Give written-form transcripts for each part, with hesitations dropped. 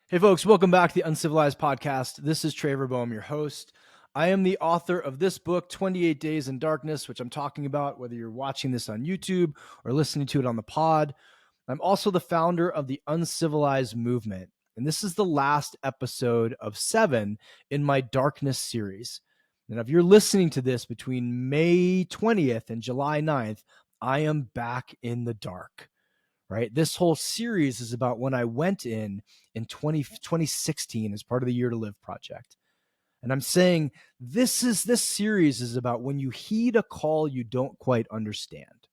Hey folks, welcome back to the Uncivilized podcast. This is Traver, Boehm, your host. I am the author of this book, 28 Days in Darkness, which I'm talking about whether you're watching this on YouTube or listening to it on the pod. I'm also the founder of the Uncivilized movement, and this is the last episode of 7 in my Darkness series. And if you're listening to this between May 20th and July 9th, I am back in the dark. Right? This whole series is about when I went in 2016 as part of the Year to Live project. And I'm saying this series is about when you heed a call you don't quite understand.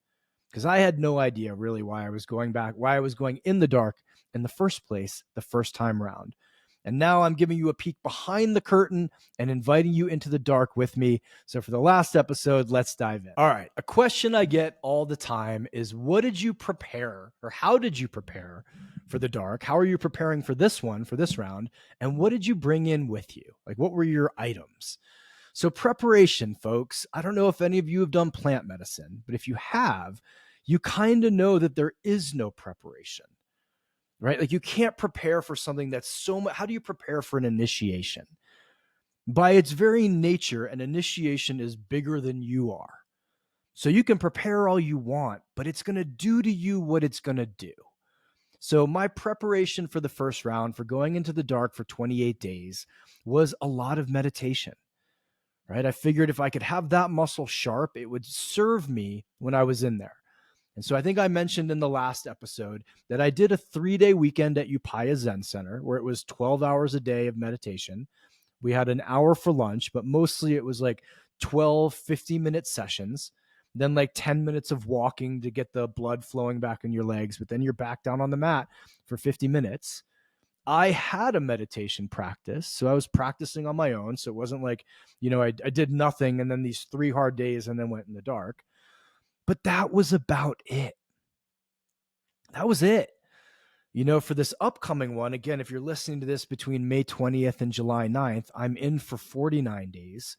Because I had no idea really why I was going in the dark in the first place the first time around. And now I'm giving you a peek behind the curtain and inviting you into the dark with me. So for the last episode, let's dive in. All right. A question I get all the time is, what did you prepare, or how did you prepare for the dark? How are you preparing for this round? And what did you bring in with you? Like, what were your items? So preparation, folks, I don't know if any of you have done plant medicine, but if you have, you kind of know that there is no preparation. Right? Like, you can't prepare for something that's so much. How do you prepare for an initiation? By its very nature, an initiation is bigger than you are. So you can prepare all you want, but it's going to do to you what it's going to do. So my preparation for the first round, for going into the dark for 28 days, was a lot of meditation. Right? I figured if I could have that muscle sharp, it would serve me when I was in there. And so I think I mentioned in the last episode that I did a 3-day weekend at Upaya Zen Center where it was 12 hours a day of meditation. We had an hour for lunch, but mostly it was like 12, 50-minute sessions, then like 10 minutes of walking to get the blood flowing back in your legs, but then you're back down on the mat for 50 minutes. I had a meditation practice, so I was practicing on my own. So it wasn't like, I did nothing and then these 3 hard days and then went in the dark. But that was about it. That was it. For this upcoming one, again, if you're listening to this between May 20th and July 9th, I'm in for 49 days,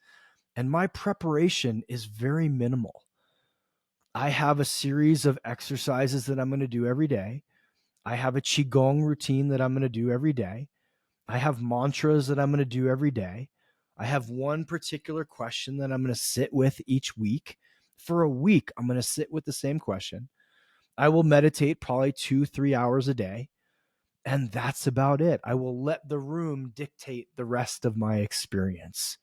and my preparation is very minimal. I have a series of exercises that I'm going to do every day. I have a Qigong routine that I'm going to do every day. I have mantras that I'm going to do every day. I have one particular question that I'm going to sit with each week. For a week, I'm going to sit with the same question. I will meditate probably 2-3 hours a day. And that's about it. I will let the room dictate the rest of my experience.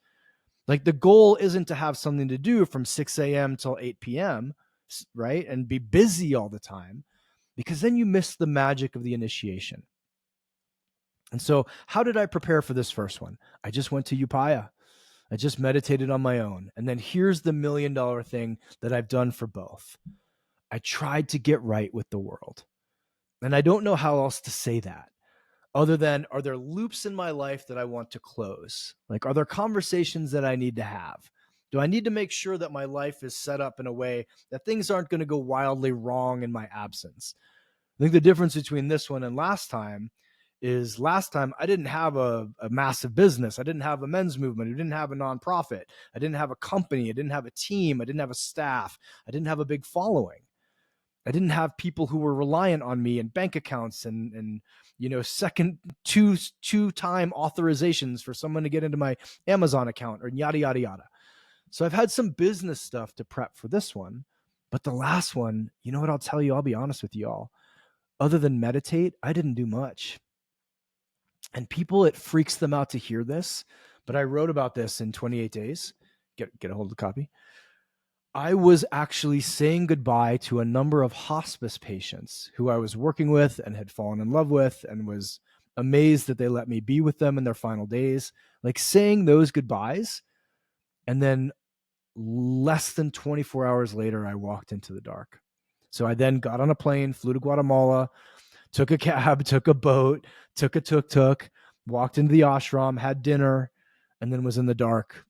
Like, the goal isn't to have something to do from 6 a.m. till 8 p.m., right? And be busy all the time, because then you miss the magic of the initiation. And so how did I prepare for this first one? I just went to Upaya. I just meditated on my own. And then here's the $1 million thing that I've done for both. I tried to get right with the world. And I don't know how else to say that other than, are there loops in my life that I want to close? Like, are there conversations that I need to have? Do I need to make sure that my life is set up in a way that things aren't going to go wildly wrong in my absence? I think the difference between this one and last time is, last time I didn't have a massive business. I didn't have a men's movement. I didn't have a nonprofit. I didn't have a company. I didn't have a team. I didn't have a staff. I didn't have a big following. I didn't have people who were reliant on me and bank accounts and second two-time authorizations for someone to get into my Amazon account, or yada, yada, yada. So I've had some business stuff to prep for this one. But the last one, you know what I'll tell you? I'll be honest with you all. Other than meditate, I didn't do much. And people, it freaks them out to hear this, but I wrote about this in 28 days. Get a hold of the copy. I was actually saying goodbye to a number of hospice patients who I was working with and had fallen in love with, and was amazed that they let me be with them in their final days. Like, saying those goodbyes, and then less than 24 hours later, I walked into the dark. So I then got on a plane, flew to Guatemala, took a cab, took a boat, took a tuk-tuk, walked into the ashram, had dinner, and then was in the dark,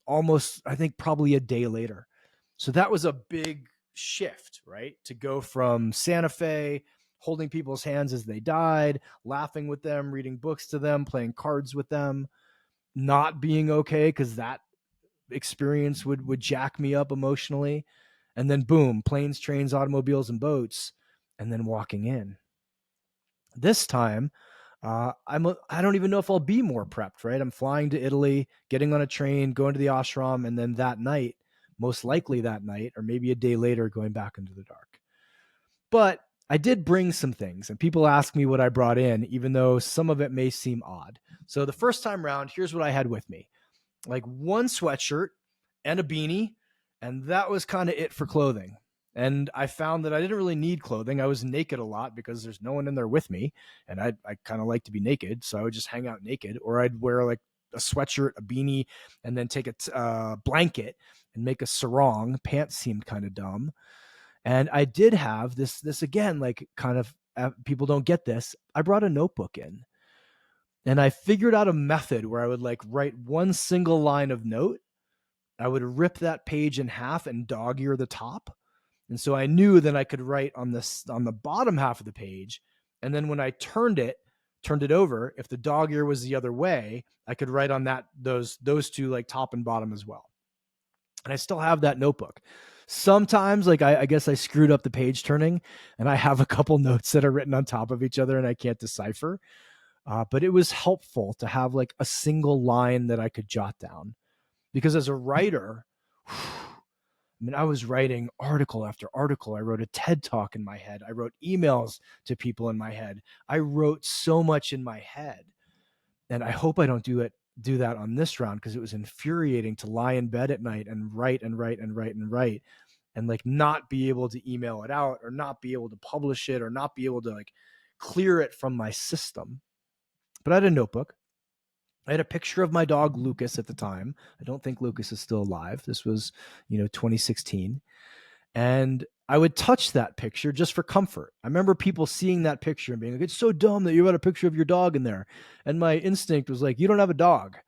almost, I think, probably a day later. So that was a big shift, right? To go from Santa Fe, holding people's hands as they died, laughing with them, reading books to them, playing cards with them, not being okay because that experience would jack me up emotionally. And then boom, planes, trains, automobiles, and boats, and then walking in. This time, I don't even know if I'll be more prepped, right? I'm flying to Italy, getting on a train, going to the ashram, and then that night, most likely that night, or maybe a day later, going back into the dark. But I did bring some things, and people ask me what I brought in, even though some of it may seem odd. So the first time round, here's what I had with me: like one sweatshirt and a beanie, and that was kind of it for clothing. And I found that I didn't really need clothing. I was naked a lot because there's no one in there with me, and I kind of like to be naked, so I would just hang out naked, or I'd wear like a sweatshirt, a beanie, and then take a blanket and make a sarong. Pants seemed kind of dumb. And I did have this again, like kind of people don't get this. I brought a notebook in, and I figured out a method where I would like write one single line of note. I would rip that page in half and dog ear the top. And so I knew that I could write on the bottom half of the page. And then when I turned it over, if the dog ear was the other way, I could write on that those two, like top and bottom as well. And I still have that notebook. Sometimes, like I guess I screwed up the page turning, and I have a couple notes that are written on top of each other, and I can't decipher. But it was helpful to have like a single line that I could jot down, because as a writer, I mean, I was writing article after article. I wrote a TED talk in my head. I wrote emails to people in my head. I wrote so much in my head, and I hope I don't do that on this round, because it was infuriating to lie in bed at night and write and write and write and write, and like not be able to email it out, or not be able to publish it, or not be able to like clear it from my system. But I had a notebook. I had a picture of my dog Lucas at the time. I don't think Lucas is still alive. This was, 2016. And I would touch that picture just for comfort. I remember people seeing that picture and being like, "It's so dumb that you had a picture of your dog in there." And my instinct was like, "You don't have a dog."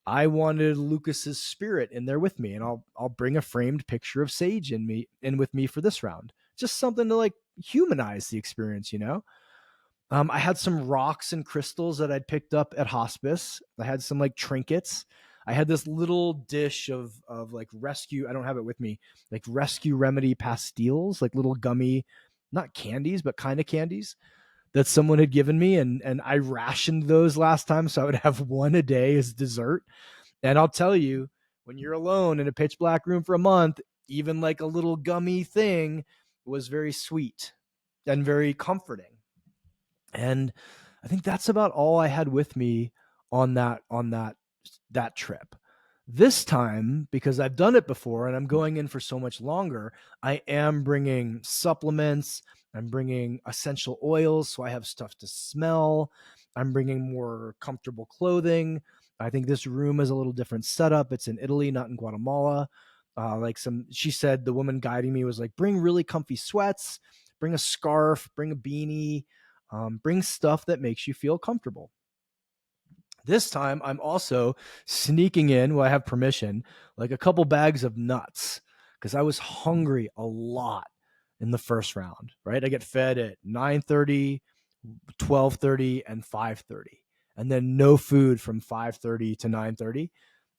I wanted Lucas's spirit in there with me, and I'll bring a framed picture of Sage in with me for this round. Just something to like humanize the experience. I had some rocks and crystals that I'd picked up at hospice. I had some like trinkets. I had this little dish of like rescue. I don't have it with me. Like rescue remedy pastilles, like little gummy, not candies, but kind of candies that someone had given me, and I rationed those last time, so I would have one a day as dessert. And I'll tell you, when you're alone in a pitch black room for a month, even like a little gummy thing was very sweet and very comforting. And I think that's about all I had with me on that trip. This time, because I've done it before and I'm going in for so much longer, I am bringing supplements. I'm bringing essential oils, so I have stuff to smell. I'm bringing more comfortable clothing. I think this room is a little different setup. It's in Italy, not in Guatemala. She said, the woman guiding me was like, bring really comfy sweats, bring a scarf, bring a beanie, bring stuff that makes you feel comfortable. This time, I'm also sneaking in, well, I have permission, like a couple bags of nuts, because I was hungry a lot in the first round, right? I get fed at 9:30, 12:30, and 5:30, and then no food from 5:30 to 9:30.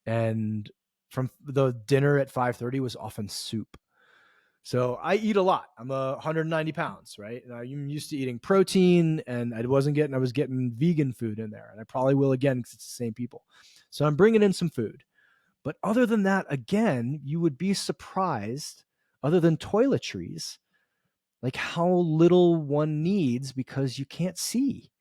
And from the dinner at 5:30 was often soup. So I eat a lot. I'm 190 pounds, right? And I'm used to eating protein, and I was getting vegan food in there, and I probably will again because it's the same people. So I'm bringing in some food. But other than that, again, you would be surprised, other than toiletries, like how little one needs because you can't see.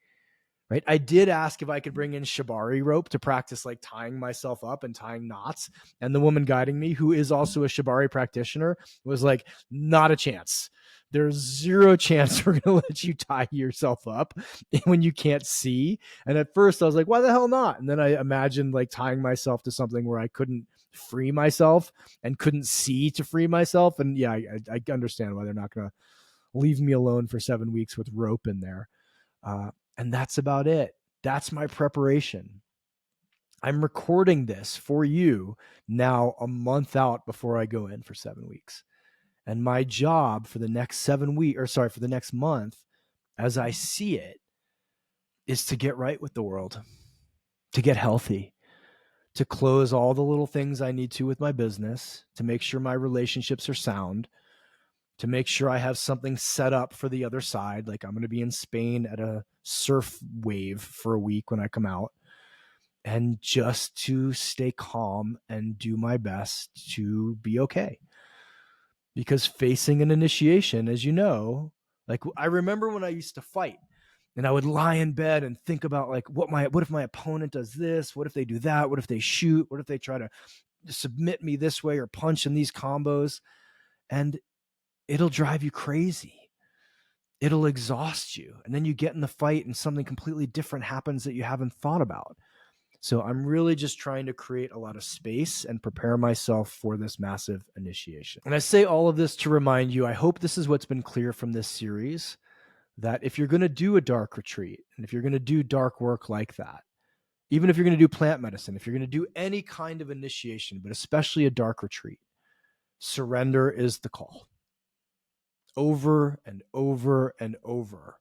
Right. I did ask if I could bring in shibari rope to practice like tying myself up and tying knots. And the woman guiding me, who is also a shibari practitioner, was like, not a chance. There's zero chance we're going to let you tie yourself up when you can't see. And at first I was like, why the hell not? And then I imagined like tying myself to something where I couldn't free myself and couldn't see to free myself. And yeah, I understand why they're not going to leave me alone for 7 weeks with rope in there. And that's about it. That's my preparation. I'm recording this for you now a month out before I go in for 7 weeks. And my job for the next for the next month, as I see it, is to get right with the world, to get healthy, to close all the little things I need to with my business, to make sure my relationships are sound, to make sure I have something set up for the other side. Like I'm going to be in Spain at a surf wave for a week when I come out, and just to stay calm and do my best to be okay. Because facing an initiation, as you know, like I remember when I used to fight and I would lie in bed and think about like what if my opponent does this? What if they do that? What if they shoot? What if they try to submit me this way or punch in these combos? And it'll drive you crazy. It'll exhaust you. And then you get in the fight and something completely different happens that you haven't thought about. So I'm really just trying to create a lot of space and prepare myself for this massive initiation. And I say all of this to remind you, I hope this is what's been clear from this series, that if you're going to do a dark retreat, and if you're going to do dark work like that, even if you're going to do plant medicine, if you're going to do any kind of initiation, but especially a dark retreat, surrender is the call. Over and over and over.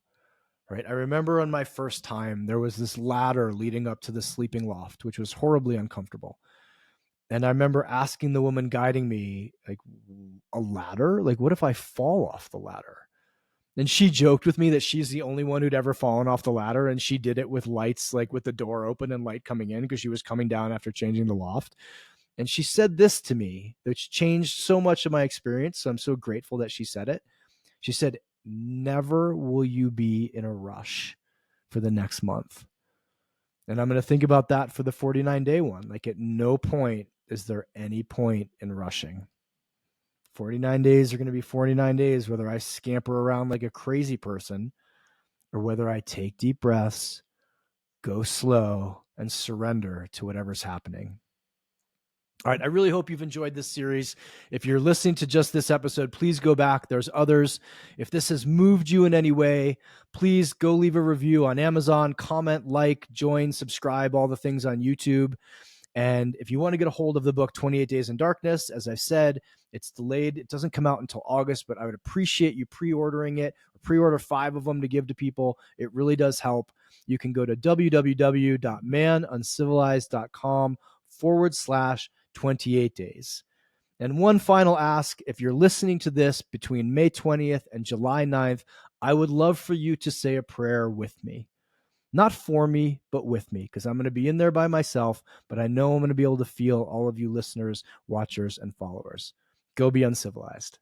Right. I remember on my first time, there was this ladder leading up to the sleeping loft, which was horribly uncomfortable. And I remember asking the woman guiding me, like, a ladder? Like, what if I fall off the ladder? And she joked with me that she's the only one who'd ever fallen off the ladder. And she did it with lights, like with the door open and light coming in, because she was coming down after changing the loft. And she said this to me, which changed so much of my experience. So I'm so grateful that she said it. She said, never will you be in a rush for the next month. And I'm going to think about that for the 49-day one. Like at no point is there any point in rushing. 49 days are going to be 49 days, whether I scamper around like a crazy person or whether I take deep breaths, go slow, and surrender to whatever's happening. All right, I really hope you've enjoyed this series. If you're listening to just this episode, please go back. There's others. If this has moved you in any way, please go leave a review on Amazon, comment, like, join, subscribe, all the things on YouTube. And if you want to get a hold of the book, 28 Days in Darkness, as I said, it's delayed. It doesn't come out until August, but I would appreciate you pre-ordering it. Pre-order 5 of them to give to people. It really does help. You can go to www.manuncivilized.com/28 days. And one final ask, if you're listening to this between May 20th and July 9th, I would love for you to say a prayer with me. Not for me, but with me, because I'm going to be in there by myself, but I know I'm going to be able to feel all of you listeners, watchers, and followers. Go be uncivilized.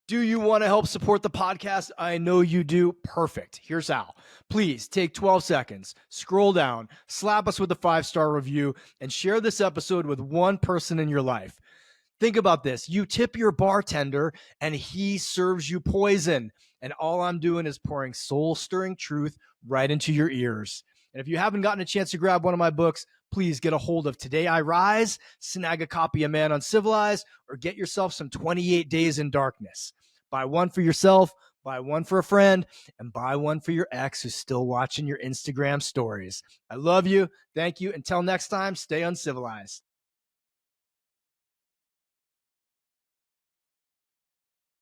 Do you want to help support the podcast? I know you do. Perfect. Here's how. Please take 12 seconds, scroll down, slap us with a 5-star review, and share this episode with one person in your life. Think about this. You tip your bartender and he serves you poison. And all I'm doing is pouring soul-stirring truth right into your ears. And if you haven't gotten a chance to grab one of my books, please get a hold of Today I Rise, snag a copy of Man Uncivilized, or get yourself some 28 Days in Darkness. Buy one for yourself, buy one for a friend, and buy one for your ex who's still watching your Instagram stories. I love you. Thank you. Until next time, stay uncivilized.